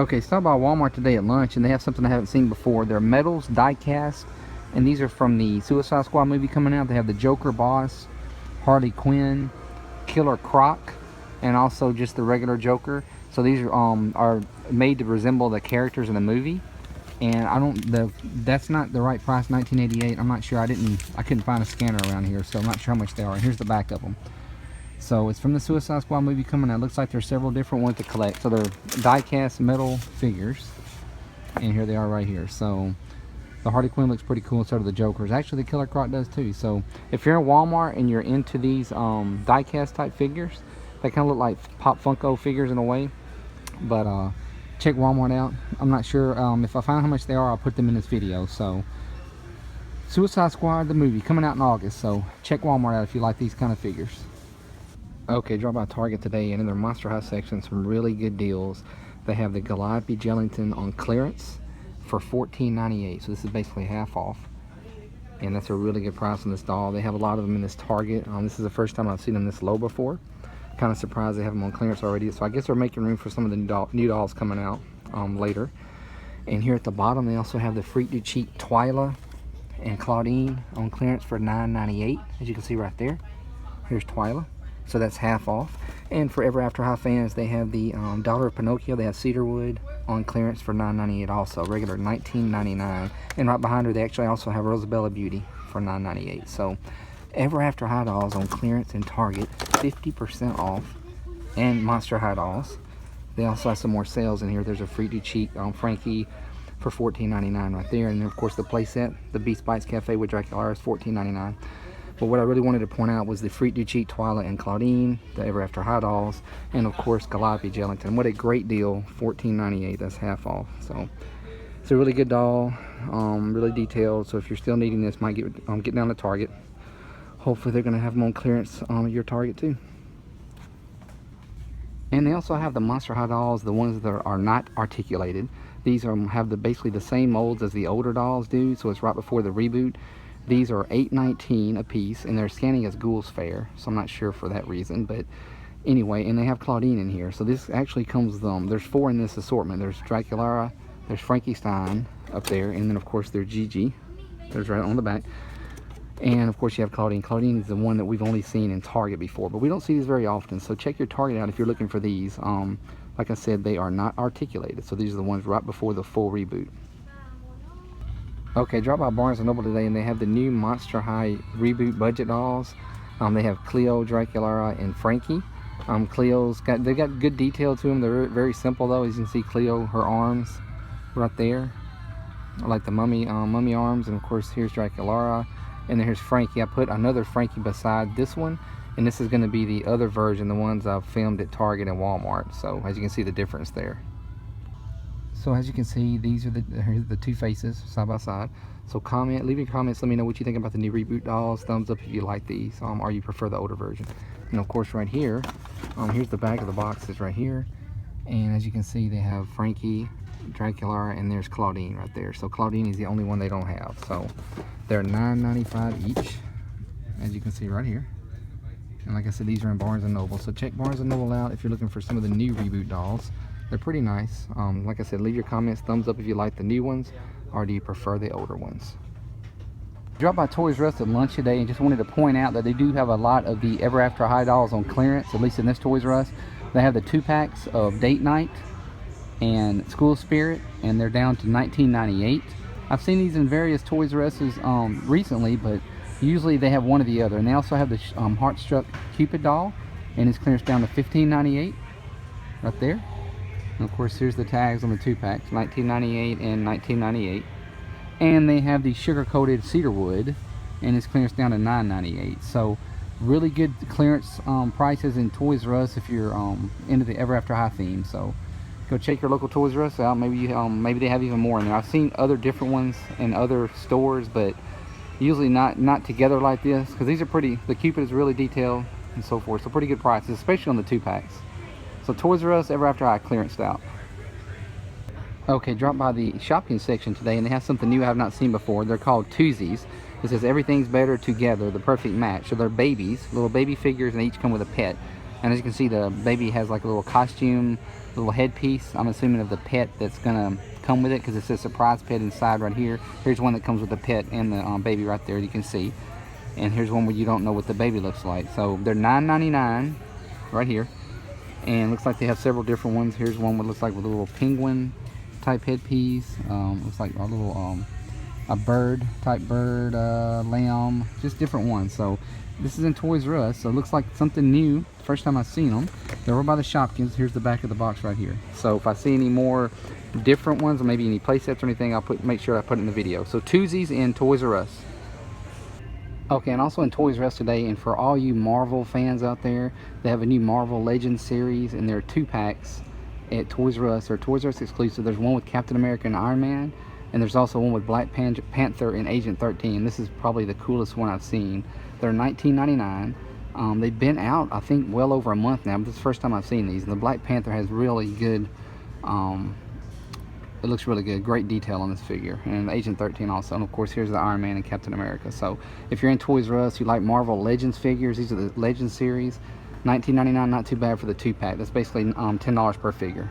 Okay, stopped by Walmart today at lunch, and they have something I haven't seen before. They're metals, die cast, and these are from the Suicide Squad movie coming out. They have the Joker boss, Harley Quinn, Killer Croc, and also just the regular Joker. So these are made to resemble the characters in the movie. And that's not the right price, $19.88. I'm not sure. I couldn't find a scanner around here, so I'm not sure how much they are. And here's the back of them. So it's from the Suicide Squad movie coming out. Looks like there's several different ones to collect. So they're die-cast metal figures, and here they are right here. So the Harley Quinn looks pretty cool, so do the Jokers. Actually, the Killer Croc does too. So if you're in Walmart and you're into these die-cast type figures, they kind of look like Pop Funko figures in a way. But check Walmart out. I'm not sure if I find how much they are, I'll put them in this video. So Suicide Squad, the movie, coming out in August. So check Walmart out if you like these kind of figures. Okay, dropped by Target today, and in their Monster High section, some really good deals. They have the Calliope Gelatin on clearance for $14.98, so this is basically half off, and that's a really good price on this doll. They have a lot of them in this Target. This is the first time I've seen them this low before. Kind of surprised they have them on clearance already, so I guess they're making room for some of the new dolls coming out later. And here at the bottom, they also have the Freak du Cheek Twyla and Claudine on clearance for $9.98, as you can see right there. Here's Twyla. So that's half off. And for Ever After High fans, they have the Daughter of Pinocchio. They have Cedarwood on clearance for $9.98 also. Regular $19.99. And right behind her, they actually also have Rosabella Beauty for $9.98. So Ever After High dolls on clearance in Target, 50% off. And Monster High dolls. They also have some more sales in here. There's a Freak du Cheek Frankie for $14.99 right there. And then, of course, the playset, the Beast Bites Cafe with Dracula, is $14.99. But what I really wanted to point out was the Freak du Cheek Twyla and Claudine, the Ever After High dolls, and of course Calliope Gelatin. What a great deal, $14.98, that's half off. So it's a really good doll, really detailed. So if you're still needing this, might get down to Target. Hopefully they're going to have them on clearance at your Target too. And they also have the Monster High dolls, the ones that are not articulated. These have basically the same molds as the older dolls do, so it's right before the reboot. These are $8.19 a piece, and they're scanning as Ghouls Fair, so I'm not sure for that reason. But anyway, and they have Claudine in here. So this actually comes, there's 4 in this assortment. There's Dracula, there's Frankenstein up there, and then of course there's Gigi. There's right on the back. And of course you have Claudine. Claudine is the one that we've only seen in Target before, but we don't see these very often. So check your Target out if you're looking for these. Like I said, they are not articulated. So these are the ones right before the full reboot. Okay, dropped by Barnes & Noble today, and they have the new Monster High reboot budget dolls. They have Cleo, Dracula, and Frankie. They've got good detail to them. They're very simple though. As you can see, Cleo, her arms right there, like the mummy arms, and of course here's Dracula, and then here's Frankie. I put another Frankie beside this one, and this is going to be the other version, the ones I've filmed at Target and Walmart. So as you can see the difference there. So as you can see, these are the two faces side by side. So leave your comments, let me know what you think about the new reboot dolls. Thumbs up if you like these, or you prefer the older version. And of course right here, here's the back of the boxes right here. And as you can see, they have Frankie, Dracula, and there's Claudine right there. So Claudine is the only one they don't have. So they're $9.95 each, as you can see right here. And like I said, these are in Barnes & Noble. So check Barnes & Noble out if you're looking for some of the new reboot dolls. They're pretty nice. Like I said, leave your comments, thumbs up if you like the new ones, or do you prefer the older ones. Dropped by Toys R Us at lunch today, and just wanted to point out that they do have a lot of the Ever After High dolls on clearance, at least in this Toys R Us. They have the 2-packs of Date Night and School Spirit, and they're down to $19.98. I've seen these in various Toys R Us's recently, but usually they have one or the other. And they also have the Heartstruck Cupid doll, and it's clearance down to $15.98 right there. And of course here's the tags on the 2-packs, $19.98 and $19.98. And they have the sugar-coated Cedarwood, and it's clearance down to $9.98. So really good clearance prices in Toys R Us if you're into the Ever After High theme. So go check your local Toys R Us out. Maybe they have even more in there. I've seen other different ones in other stores, but usually not together like this, because these are pretty. The Cupid is really detailed and so forth. So pretty good prices, especially on the 2-packs. So Toys R Us Ever After High clearanced out. Okay, dropped by the shopping section today, and they have something new I have not seen before. They're called Twozies. It says everything's better together, the perfect match. So they're babies, little baby figures, and they each come with a pet. And as you can see, the baby has like a little costume little headpiece, I'm assuming of the pet that's gonna come with it, because it says surprise pet inside right here. Here's one that comes with the pet and the baby right there, you can see. And here's one where you don't know what the baby looks like. So they're $9.99 right here. And looks like they have several different ones. Here's one that looks like with a little penguin type headpiece. Looks like a little a bird type bird, lamb, just different ones. So this is in Toys R Us, so it looks like something new. First time I've seen them. They're over by the Shopkins. Here's the back of the box right here. So if I see any more different ones, or maybe any play sets or anything, I'll make sure I put it in the video. So Twozies in Toys R Us. Okay, and also in Toys R Us today, and for all you Marvel fans out there, they have a new Marvel Legends series, and there are 2-packs at Toys R Us. They're Toys R Us exclusive. There's one with Captain America and Iron Man, and there's also one with Black Panther and Agent 13. This is probably the coolest one I've seen. They're $19.99. They've been out, I think, well over a month now, but this is the first time I've seen these. And the Black Panther has really good, it looks really good. Great detail on this figure. And Agent 13 also. And of course, here's the Iron Man and Captain America. So if you're in Toys R Us, you like Marvel Legends figures, these are the Legends series. $19.99, not too bad for the 2-pack. That's basically $10 per figure.